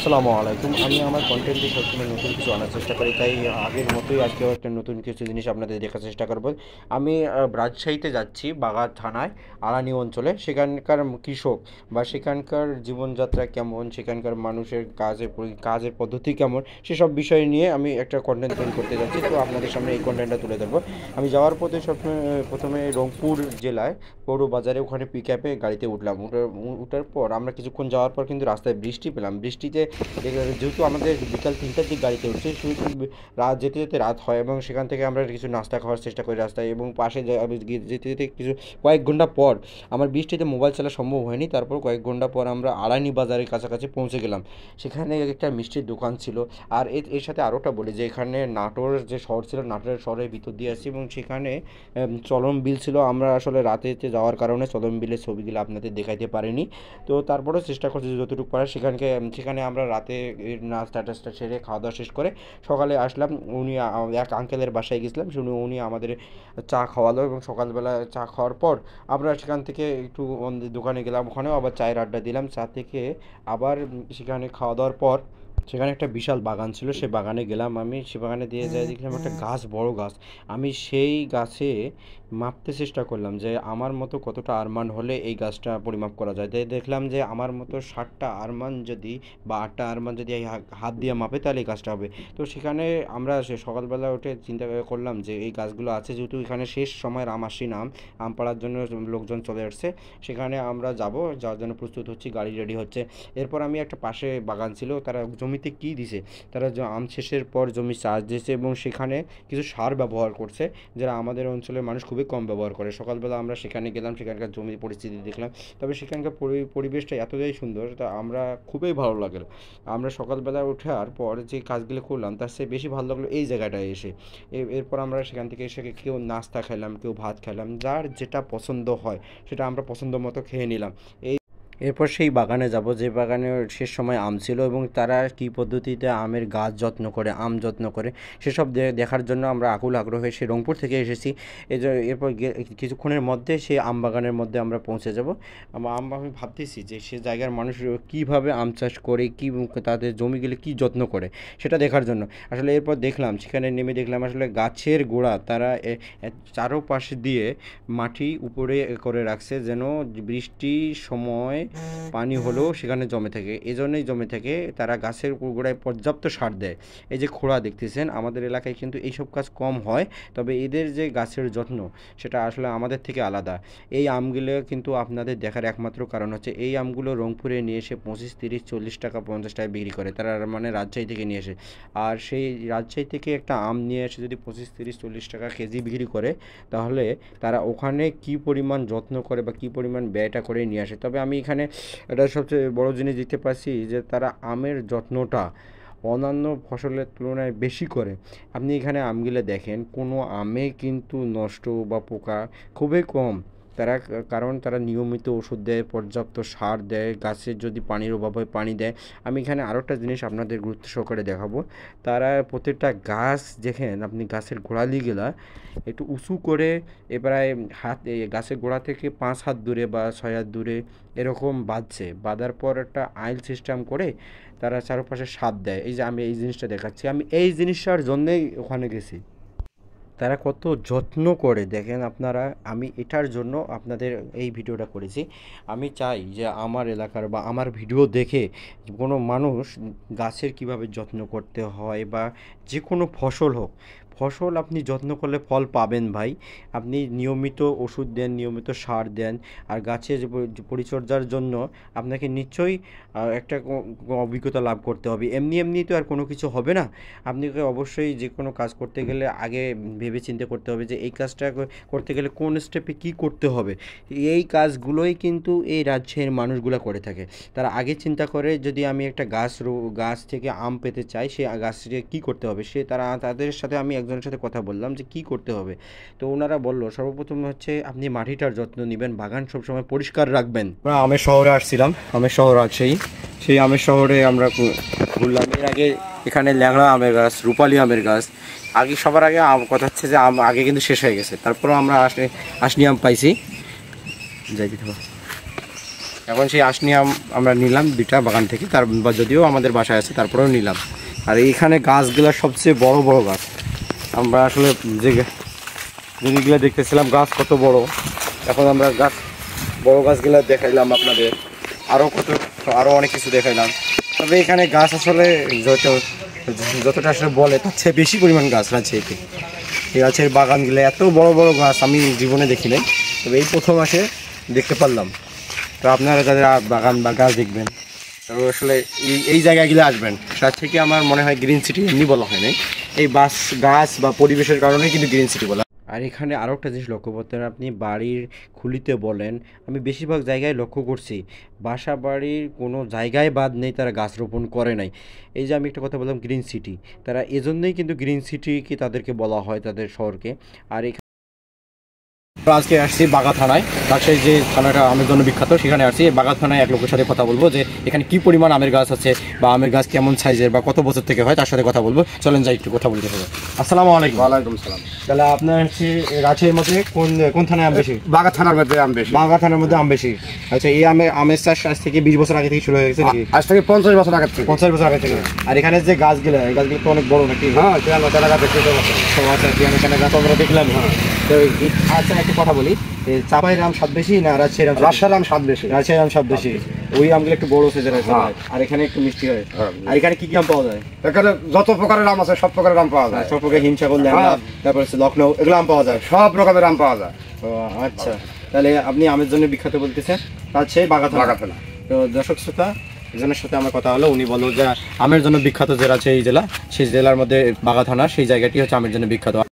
আসসালামু আলাইকুম। আমি আমার কন্টেন্টে সবসময় নতুন কিছু আনার চেষ্টা করি, তাই আগের মতোই আজকেও একটা নতুন কিছু জিনিস আপনাদের দেখার চেষ্টা করব। আমি রাজশাহীতে যাচ্ছি, বাগার থানায় আড়ানি অঞ্চলে। সেখানকার কৃষক বা সেখানকার জীবনযাত্রা কেমন, সেখানকার মানুষের কাজের পদ্ধতি কেমন, সেসব বিষয় নিয়ে আমি একটা কন্টেন্ট তৈরি করতে যাচ্ছি। তো আপনাদের সামনে এই কন্টেন্টটা তুলে ধরবো। আমি যাওয়ার পথে সবসময় প্রথমে রংপুর জেলায় পৌর বাজারে ওখানে পিক আপে গাড়িতে উঠলাম। ওঠার পর আমরা কিছুক্ষণ যাওয়ার পর কিন্তু রাস্তায় বৃষ্টি পেলাম। বৃষ্টিতে যেহেতু আমাদের বিকাল 3টার দিকে গাড়িতে উঠছি, সেহেতু রাত যেতে যেতে রাত হয় এবং সেখান থেকে আমরা কিছু নাস্তা খাওয়ার চেষ্টা করি রাস্তায়, এবং পাশে যেতে যেতে কিছু কয়েক ঘন্টা পর আমার বৃষ্টিতে মোবাইল চালা সম্ভব হয়নি। তারপর কয়েক ঘন্টা পর আমরা আড়ানি বাজারের কাছাকাছি পৌঁছে গেলাম। সেখানে একটা মিষ্টির দোকান ছিল। আর এর সাথে আরোটা বলি যে এখানে নাটোর যে শহর ছিল, নাটোরের শহরের ভিতর দিয়ে আসছি এবং সেখানে চলন বিল ছিল। আমরা আসলে রাতেতে যাওয়ার কারণে চলন বিলের ছবিগুলো আপনাদের দেখাইতে পারিনি। তো তারপরেও চেষ্টা করছি যতটুকু পারে। সেখানে আমরা রাতে নাস্তা টাস্তা সেরে খাওয়া দাওয়া শেষ করে সকালে আসলাম। এক আঙ্কেলের বাসায় গেছিলাম, উনি আমাদের চা খাওয়ালো এবং সকালবেলা চা খাওয়ার পর আমরা সেখান থেকে একটু দোকানে গেলাম, ওখানেও আবার চায়ের আড্ডা দিলাম। চা থেকে আবার সেখানে খাওয়া দাওয়ার পর সেখানে একটা বিশাল বাগান ছিল, সে বাগানে গেলাম। আমি সে বাগানে দিয়ে যাই দেখলাম একটা গাছ, বড় গাছ। আমি সেই গাছে মাপতে চেষ্টা করলাম যে আমার মতো কতটা আরমান হলে এই গাছটা পরিমাপ করা যায়। তাই দেখলাম যে আমার মতো 60টা আরমান যদি বা 8টা আরমান যদি এই হাত দিয়ে মাপে তাহলে এই গাছটা হবে। তো সেখানে আমরা সকালবেলা উঠে চিন্তা করলাম যে এই গাছগুলো আছে, যেহেতু এখানে শেষ সময়ের আম আসি না, আম পাড়ার জন্য লোকজন চলে আসছে, সেখানে আমরা যাওয়ার জন্য প্রস্তুত হচ্ছি, গাড়ি রেডি হচ্ছে। এরপর আমি একটা পাশে বাগান ছিল, তারা জমিতে কী দিছে, তারা আম শেষের পর জমি চাষ দিয়েছে এবং সেখানে কিছু সার ব্যবহার করছে, যেটা আমাদের অঞ্চলের মানুষ খুবই কম ব্যবহার করে। সকালবেলা আমরা সেখানে গেলাম, সেখানকার জমির পরিস্থিতি দেখলাম। তবে সেখানকার পরিবেশটা এতটাই সুন্দর, তা আমরা খুবই ভালো লাগলো। আমরা সকালবেলা ওঠার পর যে কাজগুলো করলাম তার চেয়ে বেশি ভালো লাগলো এই জায়গাটায় এসে। এরপর আমরা সেখান থেকে এসে কেউ নাস্তা খেলাম, কেউ ভাত খেলাম, যার যেটা পছন্দ হয় সেটা আমরা পছন্দ মতো খেয়ে নিলাম। এরপর সেই বাগানে যাব যে বাগানে শেষ সময় আম ছিল এবং তারা কী পদ্ধতিতে আমের গাছ যত্ন করে, আম যত্ন করে, সেসব দেখার জন্য আমরা আকুল আগ্রহে সে রংপুর থেকে এসেছি। এরপর কিছুক্ষণের মধ্যে সেই আম বাগানের মধ্যে আমরা পৌঁছে যাব। আমি ভাবতেছি যে সে জায়গার মানুষ কীভাবে আম চাষ করে, কী তাদের জমিগুলি কী যত্ন করে সেটা দেখার জন্য। আসলে এরপর দেখলাম, সেখানে নেমে দেখলাম আসলে গাছের গোড়া তারা চারোপাশে দিয়ে মাটি উপরে করে রাখছে, যেন বৃষ্টির সময় পানি হলেও সেখানে জমে থাকে। এজন্যই জমে থাকে, তারা গাছের গোড়ায় পর্যাপ্ত সার দেয়। এই যে খোঁড়া দেখতেছেন, আমাদের এলাকায় কিন্তু এইসব কাজ কম হয়, তবে এদের যে গাছের যত্ন সেটা আসলে আমাদের থেকে আলাদা। এই আমগুলো কিন্তু আপনাদের দেখার একমাত্র কারণ হচ্ছে এই আমগুলো রংপুরে নিয়ে এসে 25, 30, 40 টাকা, 50 টাকায় বিক্রি করে তারা, মানে রাজশাহী থেকে নিয়ে এসে। আর সেই রাজশাহী থেকে একটা আম নিয়ে এসে যদি 25, 30, 40 টাকা কেজি বিক্রি করে, তাহলে তারা ওখানে কী পরিমাণ যত্ন করে বা কী পরিমাণ ব্যয়টা করে নিয়ে আসে। তবে আমি এখানে এটা সবচেয়ে বড় জিনিস দেখতে পাচ্ছি যে তারা আমের যত্নটা অন্যান্য ফসলের তুলনায় বেশি করে। আপনি এখানে আমগুলো দেখেন, কোনো আমে কিন্তু নষ্ট বা পোকা খুবই কম। তারা, কারণ তারা নিয়মিত ওষুধ দেয়, পর্যাপ্ত সার দেয়, গাছের যদি পানির অভাব হয় পানি দেয়। আমি এখানে আরও একটা জিনিস আপনাদের গুরুত্ব সহকারে দেখাবো। তারা প্রত্যেকটা গাছ দেখেন, আপনি গাছের গোড়ালিগুলা একটু উঁচু করে প্রায় গাছের গোড়া থেকে 5 হাত দূরে বা 6 হাত দূরে এরকম বাঁধার পর একটা আইল সিস্টেম করে তারা চারপাশে সার দেয়। এই যে আমি এই জিনিসটা দেখাচ্ছি, আমি এই জিনিসটার জন্যেই ওখানে গেছি। তারা কত যত্ন করে দেখেন আপনারা। আমি এটার জন্য আপনাদের এই ভিডিওটা করেছি। আমি চাই যে আমার এলাকার বা আমার ভিডিও দেখে কোনো মানুষ গাছের কীভাবে যত্ন করতে হয়, বা যে কোনো ফসল হোক, ফসল আপনি যত্ন করলে ফল পাবেন ভাই। আপনি নিয়মিত ওষুধ দেন, নিয়মিত সার দেন, আর গাছের পরিচর্যার জন্য আপনাকে নিশ্চয়ই একটা অভিজ্ঞতা লাভ করতে হবে। এমনি তো আর কোনো কিছু হবে না। আপনাকে অবশ্যই যে কোনো কাজ করতে গেলে আগে ভেবে চিন্তে করতে হবে যে এই কাজটা করতে গেলে কোন স্টেপে কী করতে হবে। এই কাজগুলোই কিন্তু এই রাজ্যের মানুষগুলো করে থাকে। তারা আগে চিন্তা করে, যদি আমি একটা গাছ থেকে আম পেতে চাই, সে গাছটিকে কী করতে হবে, তাদের সাথে আমি একজনের সাথে কথা বললাম যে কী করতে হবে। তো ওনারা বললো সর্বপ্রথম হচ্ছে আপনি মাটিটার যত্ন নেবেন, বাগান সবসময় পরিষ্কার রাখবেন। আমরা আমের শহরে আসছিলাম, আমের শহর আছে, সেই আমের শহরে আমরা ঘুরলাম। এর আগে এখানে ল্যাংড়া আমের গাছ, রূপালী আমের গাছ, সবার আগে কথা হচ্ছে যে আম আগে কিন্তু শেষ হয়ে গেছে, তারপরেও আমরা আসনি আম পাইছি। যাই দিতে এখন সেই আশনি আম আমরা নিলাম 2টা বাগান থেকে, তার যদিও আমাদের বাসায় আছে তারপরেও নিলাম। আর এইখানে গাছগুলো সবচেয়ে বড় বড় গাছ। আমরা আসলে যে জিনিসগুলো দেখতেছিলাম গাছ কত বড়, এখন আমরা বড় গাছগুলো দেখাইলাম আপনাদের, আরও অনেক কিছু দেখাইলাম। তবে এখানে গাছ আসলে যতটা আসলে বলে তার চেয়ে বেশি পরিমাণ গাছ রাজশাহীতে। এই গাছের বাগানগুলো এত বড় বড় গাছ আমি জীবনে দেখি নাই, তবে এই প্রথম আসে দেখতে পারলাম। তো আপনারা যাদের বাগান বা গাছ দেখবেন তবে আসলে এই জায়গাগুলো আসবেন। রাজশাহীকে আমার মনে হয় গ্রিন সিটি এমনি বলা হয় নাই, এই গাছ বা পরিবেশের কারণেই কিন্তু গ্রিন সিটি বলা। আর এখানে আরও একটা জিনিস লক্ষ্য করতেন আপনি, বাড়ির খুলিতে বলেন, আমি বেশিরভাগ জায়গায় লক্ষ্য করছি বাসা বাড়ির কোনো জায়গায় বাদ নেই তারা গাছ রোপণ করে নাই। এই যে আমি একটা কথা বললাম গ্রিন সিটি, তারা এজন্যই কিন্তু গ্রিন সিটি তাদেরকে বলা হয় তাদের শহরকে। আর আজকে আসছি বাগা থানায়, রাজশাহী যে থানাটা আমের জন্য বিখ্যাত সেখানে আসছি। বাগা থানায় এক লোকের সাথে কথা বলবো যে এখানে কি পরিমাণ আমের গাছ আছে বা আমের গাছ কেমন সাইজের বা কত বছর থেকে হয় তার সাথে কথা বলবো। চলেন যাই একটু কথা বলতে হবে। আসসালামু আলাইকুম। ওয়ালাইকুম সালাম। তাহলে আপনার হচ্ছে রাজশাহীর মধ্যে কোন থানায় আম বেশি? বাগা থানার মধ্যে আম বেশি। বাগা থানার মধ্যে আম বেশি। আচ্ছা, এই আমের চাষ আজ থেকে 20 বছর আগে থেকে শুরু হয়ে গেছে নাকি? আজ থেকে 50 বছর আগে থেকে। 50 বছর আগে থেকে। আর এখানে যে গাছগুলো এই গাছগুলো তো অনেক বড় নাকি? হ্যাঁ, তেলা গাছ দেখতে পাচ্ছেন। আচ্ছা, এখানে গাছ আমরা দেখলাম। তো আচ্ছা একটা কথা বলি, চাপাইয়ের আম স্বাদ বেশি না রাজশাহীর আম? রাজশাহীর আম স্বাদ বেশি। রাজশাহীর আম স্বাদ বেশি। ওই আমগুলো একটু বড় সাইজের হয়, আর এখানে একটু মিষ্টি হয়। আর এখানে কি কি আম পাওয়া যায়? এখানে যত প্রকারের আম আছে সব প্রকারের আম পাওয়া যায়। সব প্রকার হিমসাগর, ল্যাংড়া, তারপর হচ্ছে লখনৌ, এগুলো আম পাওয়া যায়। সব রকমের আম পাওয়া যায়। ও আচ্ছা, তাহলে আপনি আমের জন্য বিখ্যাত বলতেছেন রাজশাহী বাগা থানা। তো দর্শক শ্রোতা, একজনের সাথে আমার কথা হলো, উনি বলল যে আমের জন্য বিখ্যাত যে রাজশাহী জেলা, সেই জেলার মধ্যে বাগা থানা সেই জায়গাটি হচ্ছে আমের জন্য বিখ্যাত।